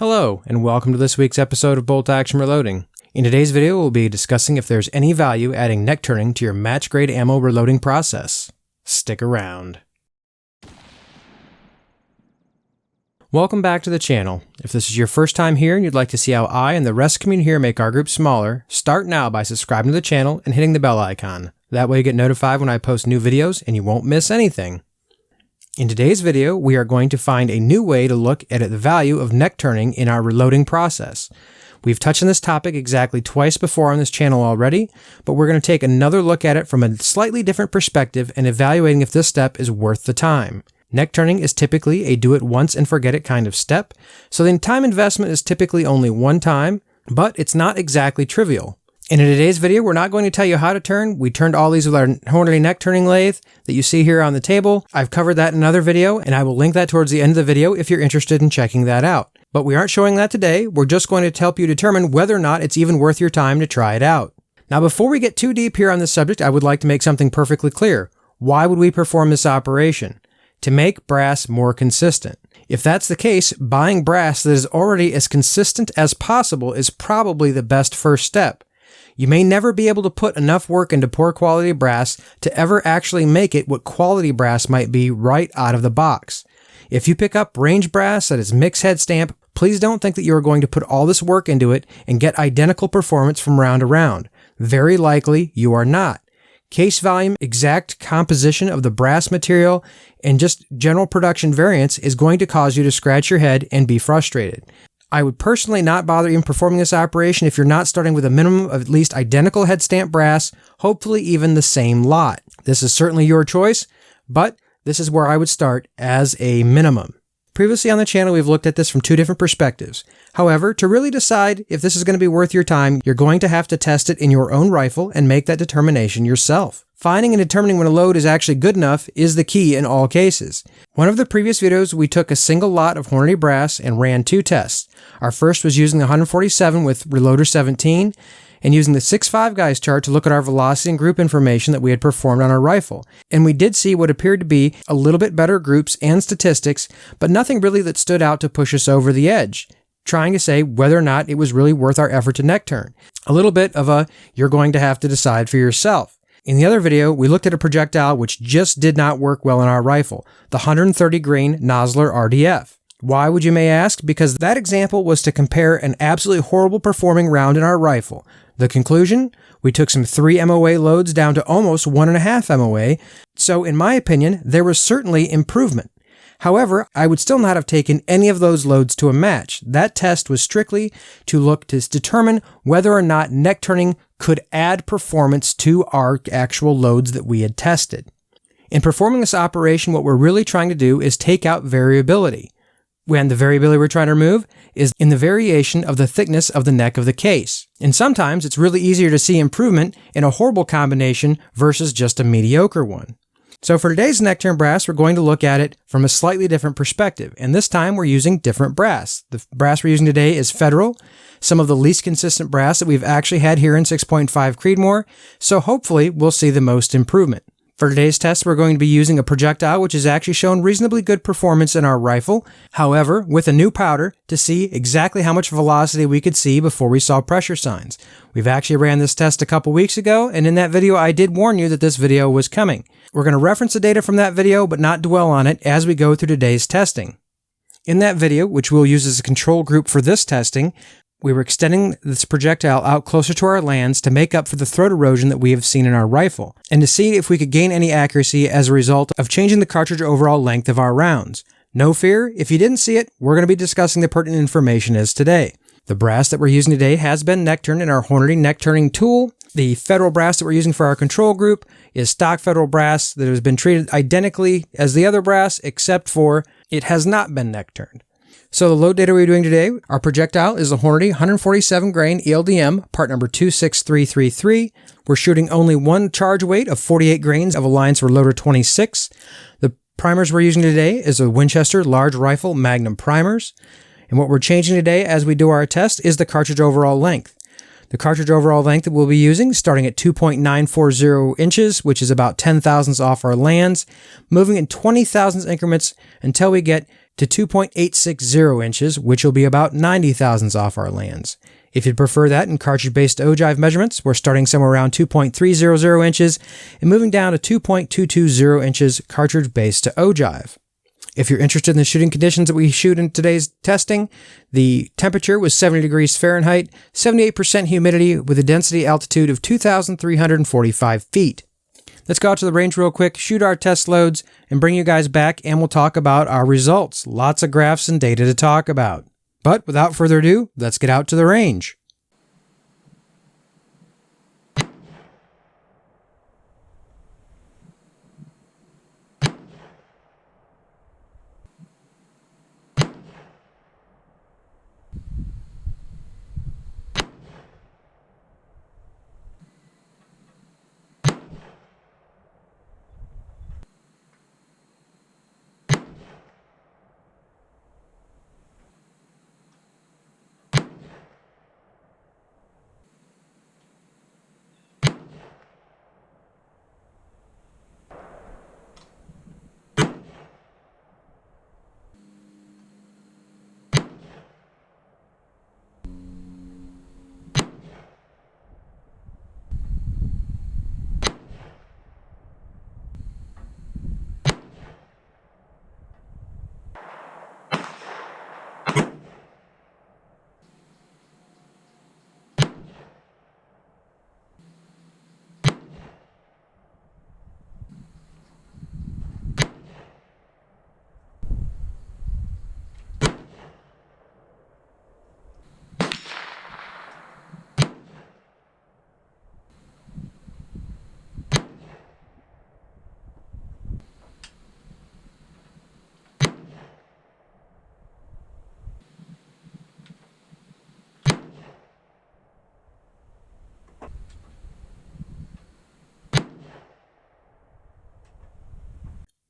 Hello, and welcome to this week's episode of Bolt Action Reloading. In today's video, we'll be discussing if there's any value adding neck turning to your match-grade ammo reloading process. Stick around. Welcome back to the channel. If this is your first time here and you'd like to see how I and the rest of the community here make our group smaller, start now by subscribing to the channel and hitting the bell icon. That way you get notified when I post new videos and you won't miss anything. In today's video, we are going to find a new way to look at the value of neck turning in our reloading process. We've touched on this topic exactly twice before on this channel already, but we're going to take another look at it from a slightly different perspective and evaluating if this step is worth the time. Neck turning is typically a do it once and forget it kind of step, so the time investment is typically only one time, but it's not exactly trivial. And in today's video, we're not going to tell you how to turn. We turned all these with our Hornady neck turning lathe that you see here on the table. I've covered that in another video, and I will link that towards the end of the video if you're interested in checking that out. But we aren't showing that today. We're just going to help you determine whether or not it's even worth your time to try it out. Now, before we get too deep here on this subject, I would like to make something perfectly clear. Why would we perform this operation? To make brass more consistent. If that's the case, buying brass that is already as consistent as possible is probably the best first step. You may never be able to put enough work into poor quality brass to ever actually make it what quality brass might be right out of the box. If you pick up range brass that is mixed head stamp, please don't think that you are going to put all this work into it and get identical performance from round to round. Very likely you are not. Case volume, exact composition of the brass material, and just general production variance is going to cause you to scratch your head and be frustrated. I would personally not bother even performing this operation if you're not starting with a minimum of at least identical head stamp brass, hopefully even the same lot. This is certainly your choice, but this is where I would start as a minimum. Previously on the channel, we've looked at this from two different perspectives. However, to really decide if this is going to be worth your time, you're going to have to test it in your own rifle and make that determination yourself. Finding and determining when a load is actually good enough is the key in all cases. One of the previous videos, we took a single lot of Hornady brass and ran two tests. Our first was using the 147 with Reloder 17 and using the 6.5 guys chart to look at our velocity and group information that we had performed on our rifle. And we did see what appeared to be a little bit better groups and statistics, but nothing really that stood out to push us over the edge, trying to say whether or not it was really worth our effort to neck turn. A little bit of a, you're going to have to decide for yourself. In the other video, we looked at a projectile which just did not work well in our rifle, the 130 grain Nosler RDF. Why would you may ask? Because that example was to compare an absolutely horrible performing round in our rifle. The conclusion? We took some 3 MOA loads down to almost 1.5 MOA, so in my opinion, there was certainly improvement. However, I would still not have taken any of those loads to a match. That test was strictly to look to determine whether or not neck turning could add performance to our actual loads that we had tested. In performing this operation, what we're really trying to do is take out variability. When the variability we're trying to remove is in the variation of the thickness of the neck of the case. And sometimes it's really easier to see improvement in a horrible combination versus just a mediocre one. So for today's neck turn brass, we're going to look at it from a slightly different perspective. And this time we're using different brass. The brass we're using today is Federal, some of the least consistent brass that we've actually had here in 6.5 Creedmoor. So hopefully we'll see the most improvement. For today's test, we're going to be using a projectile which has actually shown reasonably good performance in our rifle. However, with a new powder to see exactly how much velocity we could see before we saw pressure signs. We've actually ran this test a couple weeks ago, and in that video I did warn you that this video was coming. We're going to reference the data from that video, but not dwell on it as we go through today's testing. In that video, which we'll use as a control group for this testing, we were extending this projectile out closer to our lands to make up for the throat erosion that we have seen in our rifle, and to see if we could gain any accuracy as a result of changing the cartridge overall length of our rounds. No fear, if you didn't see it, we're going to be discussing the pertinent information as today. The brass that we're using today has been neck turned in our Hornady neck turning tool. The Federal brass that we're using for our control group is stock Federal brass that has been treated identically as the other brass, except for it has not been neck turned. So the load data we're doing today, our projectile is the Hornady 147 grain ELD-M, part number 26333. We're shooting only one charge weight of 48 grains of Alliance Reloder 26. The primers we're using today is a Winchester large rifle Magnum primers. And what we're changing today as we do our test is the cartridge overall length. The cartridge overall length that we'll be using, starting at 2.940 inches, which is about 10 thousandths off our lands, moving in 20 thousandths increments until we get to 2.860 inches, which will be about 90 thousandths off our lands. If you'd prefer that in cartridge-based ogive measurements, we're starting somewhere around 2.300 inches and moving down to 2.220 inches cartridge-based to ogive. If you're interested in the shooting conditions that we shoot in today's testing, the temperature was 70 degrees Fahrenheit, 78% humidity with a density altitude of 2,345 feet. Let's go out to the range real quick, shoot our test loads, and bring you guys back, and we'll talk about our results. Lots of graphs and data to talk about. But without further ado, let's get out to the range.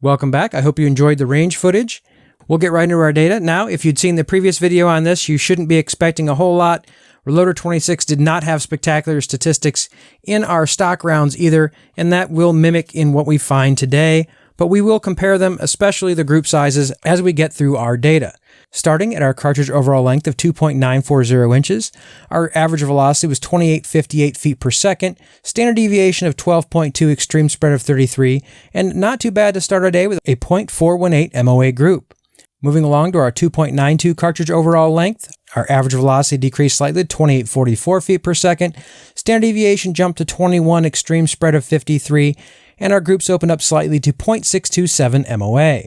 Welcome back. I hope you enjoyed the range footage. We'll get right into our data. Now, if you'd seen the previous video on this, you shouldn't be expecting a whole lot. Reloder 26 did not have spectacular statistics in our stock rounds either, and that will mimic in what we find today, but we will compare them, especially the group sizes, as we get through our data. Starting at our cartridge overall length of 2.940 inches, our average velocity was 2858 feet per second, standard deviation of 12.2, extreme spread of 33, and not too bad to start our day with a .418 MOA group. Moving along to our 2.92 cartridge overall length, our average velocity decreased slightly to 2844 feet per second, standard deviation jumped to 21, extreme spread of 53, and our groups opened up slightly to .627 MOA.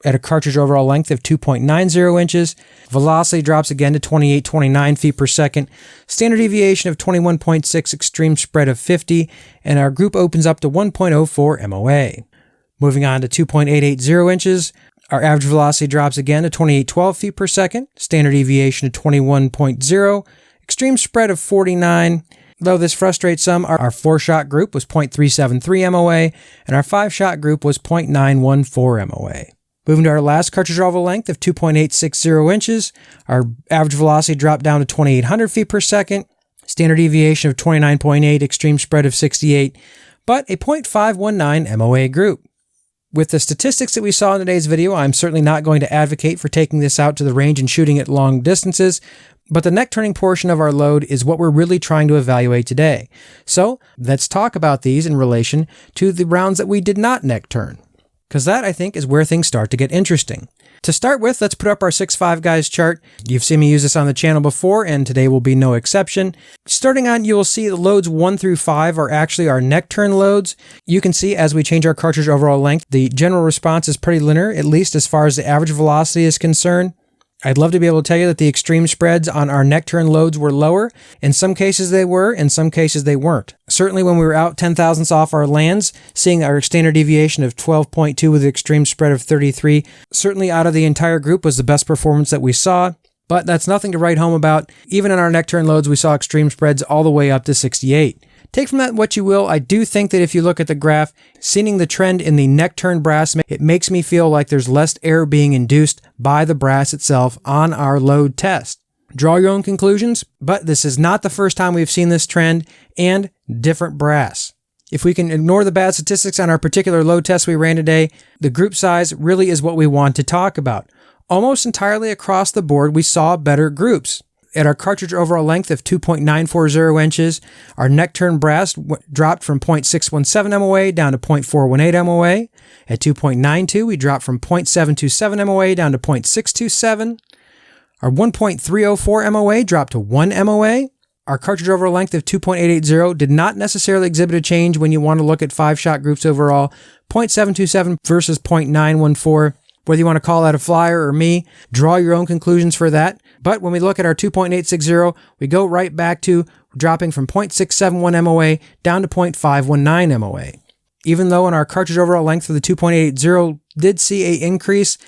At a cartridge overall length of 2.90 inches, velocity drops again to 2829 feet per second, standard deviation of 21.6, extreme spread of 50, and our group opens up to 1.04 MOA. Moving on to 2.880 inches, our average velocity drops again to 2812 feet per second, standard deviation of 21.0, extreme spread of 49. Though this frustrates some, our 4-shot group was .373 MOA, and our 5-shot group was .914 MOA. Moving to our last cartridge overall length of 2.860 inches, our average velocity dropped down to 2,800 feet per second, standard deviation of 29.8, extreme spread of 68, but a .519 MOA group. With the statistics that we saw in today's video, I'm certainly not going to advocate for taking this out to the range and shooting at long distances, but the neck turning portion of our load is what we're really trying to evaluate today. So let's talk about these in relation to the rounds that we did not neck turn, because that, I think, is where things start to get interesting. To start with, let's put up our 6.5 guys chart. You've seen me use this on the channel before, and today will be no exception. Starting on, you'll see the loads 1 through 5 are actually our neck turn loads. You can see as we change our cartridge overall length, the general response is pretty linear, at least as far as the average velocity is concerned. I'd love to be able to tell you that the extreme spreads on our neck turn loads were lower. In some cases they were, in some cases they weren't. Certainly when we were out 10 thousandths off our lands, seeing our standard deviation of 12.2 with an extreme spread of 33, certainly out of the entire group was the best performance that we saw. But that's nothing to write home about. Even in our neck turn loads, we saw extreme spreads all the way up to 68. Take from that what you will. I do think that if you look at the graph, seeing the trend in the neck turn brass, it makes me feel like there's less air being induced by the brass itself on our load test. Draw your own conclusions, but this is not the first time we've seen this trend and different brass. If we can ignore the bad statistics on our particular load test we ran today, the group size really is what we want to talk about. almost entirely across the board, we saw better groups. At our cartridge overall length of 2.940 inches, our neck turn brass dropped from 0.617 MOA down to 0.418 MOA. At 2.92, we dropped from 0.727 MOA down to 0.627. Our 1.304 MOA dropped to 1 MOA. Our cartridge overall length of 2.880 did not necessarily exhibit a change when you want to look at 5-shot groups overall. 0.727 versus 0.914. Whether you want to call that a flyer or me, draw your own conclusions for that. But when we look at our 2.860, we go right back to dropping from 0.671 MOA down to 0.519 MOA. Even though in our cartridge overall length of the 2.880 did see an increase,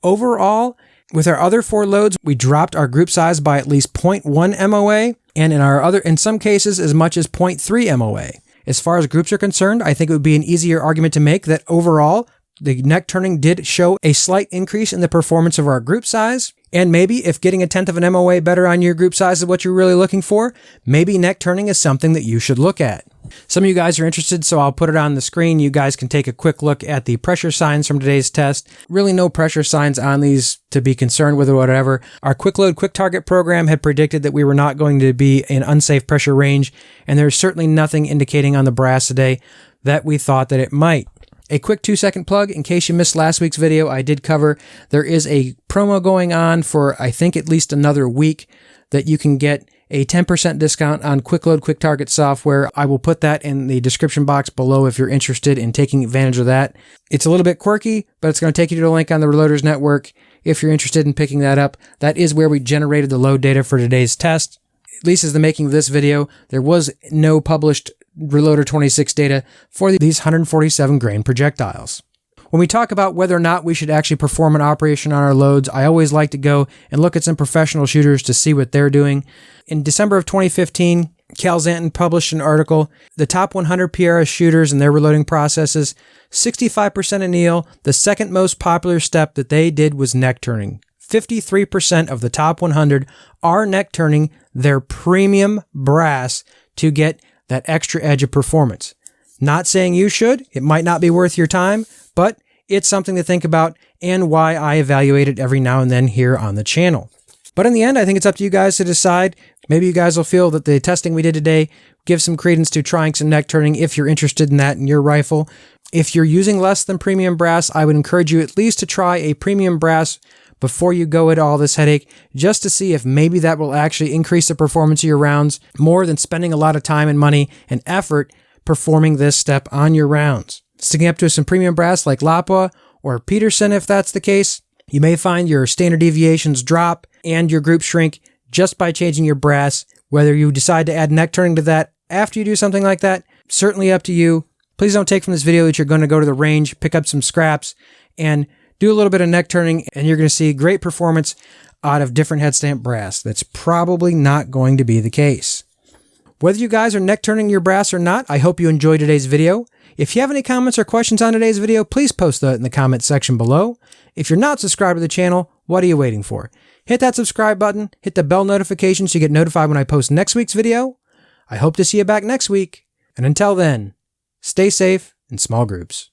overall, with our other 4 loads, we dropped our group size by at least 0.1 MOA, and in some cases, as much as 0.3 MOA. As far as groups are concerned, I think it would be an easier argument to make that overall, the neck turning did show a slight increase in the performance of our group size. And maybe if getting 1/10 of an MOA better on your group size is what you're really looking for, maybe neck turning is something that you should look at. Some of you guys are interested, so I'll put it on the screen. You guys can take a quick look at the pressure signs from today's test. Really no pressure signs on these to be concerned with or whatever. Our quick load, quick target program had predicted that we were not going to be in unsafe pressure range, and there's certainly nothing indicating on the brass today that we thought that it might. A quick 2-second plug, in case you missed last week's video, I did cover there is a promo going on for I think at least another week that you can get a 10% discount on quick load, quick target software. I will put that in the description box below if you're interested in taking advantage of that. It's a little bit quirky, but it's going to take you to a link on the Reloaders network if you're interested in picking that up. That is where we generated the load data for today's test. At least as the making of this video, there was no published Reloder 26 data for these 147 grain projectiles. When we talk about whether or not we should actually perform an operation on our loads, I always like to go and look at some professional shooters to see what they're doing. In December of 2015, Cal Zanton published an article, the top 100 PRS shooters and their reloading processes, 65% anneal. The second most popular step that they did was neck turning. 53% of the top 100 are neck turning their premium brass to get that extra edge of performance. Not saying you should, it might not be worth your time, but it's something to think about and why I evaluate it every now and then here on the channel. But in the end, I think it's up to you guys to decide. Maybe you guys will feel that the testing we did today gives some credence to trying some neck turning if you're interested in that in your rifle. If you're using less than premium brass, I would encourage you at least to try a premium brass before you go at all this headache, just to see if maybe that will actually increase the performance of your rounds more than spending a lot of time and money and effort performing this step on your rounds. Sticking up to some premium brass like Lapua or Peterson, if that's the case, you may find your standard deviations drop and your group shrink just by changing your brass. Whether you decide to add neck turning to that after you do something like that, certainly up to you. Please don't take from this video that you're going to go to the range, pick up some scraps, and do a little bit of neck turning, and you're going to see great performance out of different head stamp brass. That's probably not going to be the case. Whether you guys are neck turning your brass or not, I hope you enjoyed today's video. If you have any comments or questions on today's video, please post that in the comments section below. If you're not subscribed to the channel, what are you waiting for? Hit that subscribe button, hit the bell notification so you get notified when I post next week's video. I hope to see you back next week, and until then, stay safe in small groups.